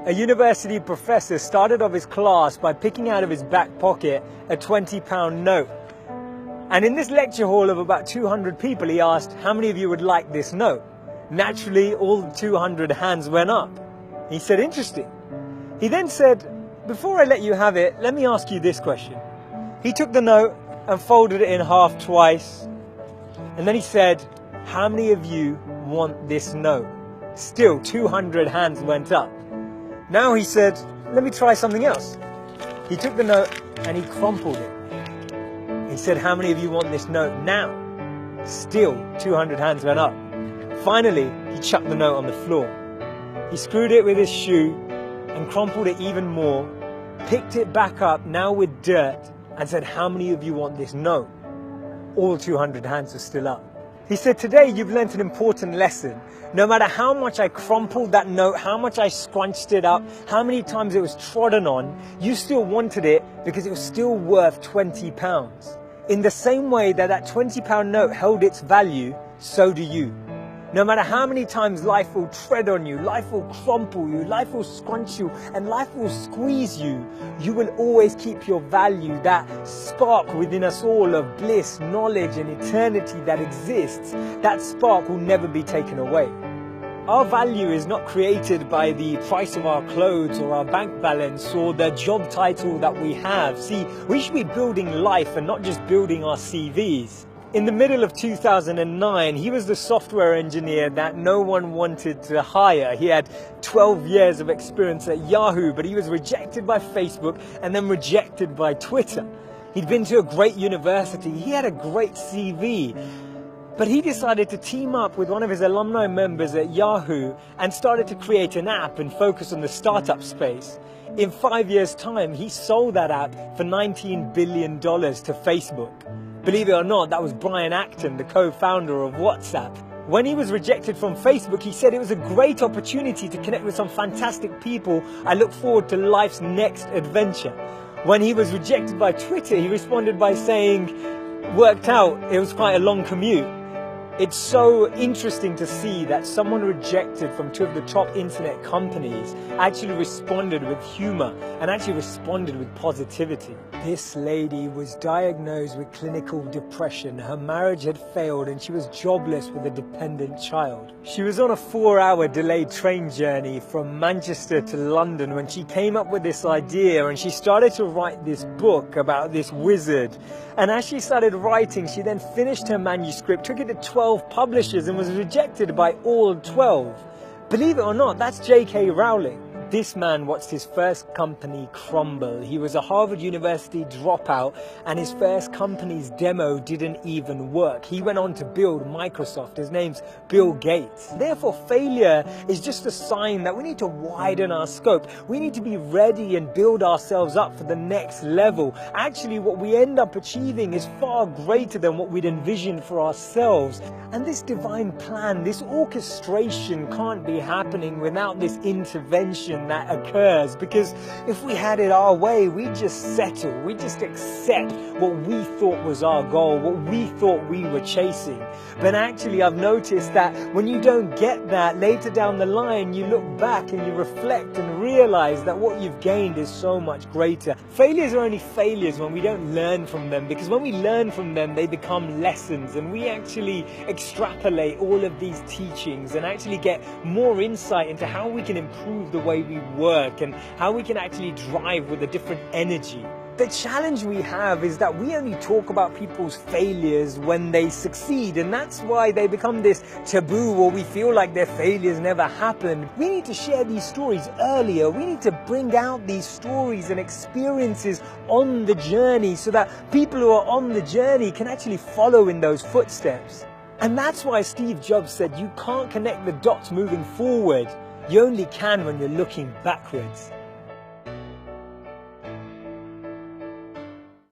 A university professor started off his class by picking out of his back pocket a £20 note. And in this lecture hall of about 200 people, he asked, how many of you would like this note? Naturally, all 200 hands went up. He said, interesting. He then said, before I let you have it, let me ask you this question. He took the note and folded it in half twice. And then he said, how many of you want this note? Still, 200 hands went up. Now he said, let me try something else. He took the note and he crumpled it. He said, how many of you want this note now? Still, 200 hands went up. Finally, he chucked the note on the floor. He screwed it with his shoe and crumpled it even more, picked it back up, now with dirt, and said, how many of you want this note? All 200 hands were still up. He said, today you've learnt an important lesson. No matter how much I crumpled that note, how much I scrunched it up, how many times it was trodden on, you still wanted it because it was still worth £20. In the same way that that £20 note held its value, so do you. No matter how many times life will tread on you, life will crumple you, life will scrunch you, and life will squeeze you, you will always keep your value, that spark within us all of bliss, knowledge, and eternity that exists. That spark will never be taken away. Our value is not created by the price of our clothes or our bank balance or the job title that we have. See, we should be building life and not just building our CVs. In the middle of 2009, he was the software engineer that no one wanted to hire. He had 12 years of experience at Yahoo, but he was rejected by Facebook and then rejected by Twitter. He'd been to a great university. He had a great CV. But he decided to team up with one of his alumni members at Yahoo and started to create an app and focus on the startup space. In 5 years' time, he sold that app for $19 billion to Facebook. Believe it or not, that was Brian Acton, the co-founder of WhatsApp. When he was rejected from Facebook, he said it was a great opportunity to connect with some fantastic people. I look forward to life's next adventure. When he was rejected by Twitter, he responded by saying, worked out, it was quite a long commute. It's so interesting to see that someone rejected from two of the top internet companies actually responded with humor and actually responded with positivity. This lady was diagnosed with clinical depression. Her marriage had failed and she was jobless with a dependent child. She was on a 4-hour delayed train journey from Manchester to London when she came up with this idea, and she started to write this book about this wizard. And as she started writing, she then finished her manuscript, took it to 12 publishers and was rejected by all 12. Believe it or not, that's J.K. Rowling. This man watched his first company crumble. He was a Harvard University dropout and his first company's demo didn't even work. He went on to build Microsoft. His name's Bill Gates. Therefore, failure is just a sign that we need to widen our scope. We need to be ready and build ourselves up for the next level. Actually, what we end up achieving is far greater than what we'd envisioned for ourselves. And this divine plan, this orchestration can't be happening without this intervention that occurs, because if we had it our way, we'd just settle, we'd just accept what we thought was our goal, what we thought we were chasing. But actually, I've noticed that when you don't get that, later down the line, you look back and you reflect and realize that what you've gained is so much greater. Failures are only failures when we don't learn from them, because when we learn from them, they become lessons, and we actually extrapolate all of these teachings and actually get more insight into how we can improve the way we work and how we can actually drive with a different energy. The challenge we have is that we only talk about people's failures when they succeed, and that's why they become this taboo, or we feel like their failures never happened. We need to share these stories earlier. We need to bring out these stories and experiences on the journey so that people who are on the journey can actually follow in those footsteps. And that's why Steve Jobs said you can't connect the dots moving forward. You only can when you're looking backwards.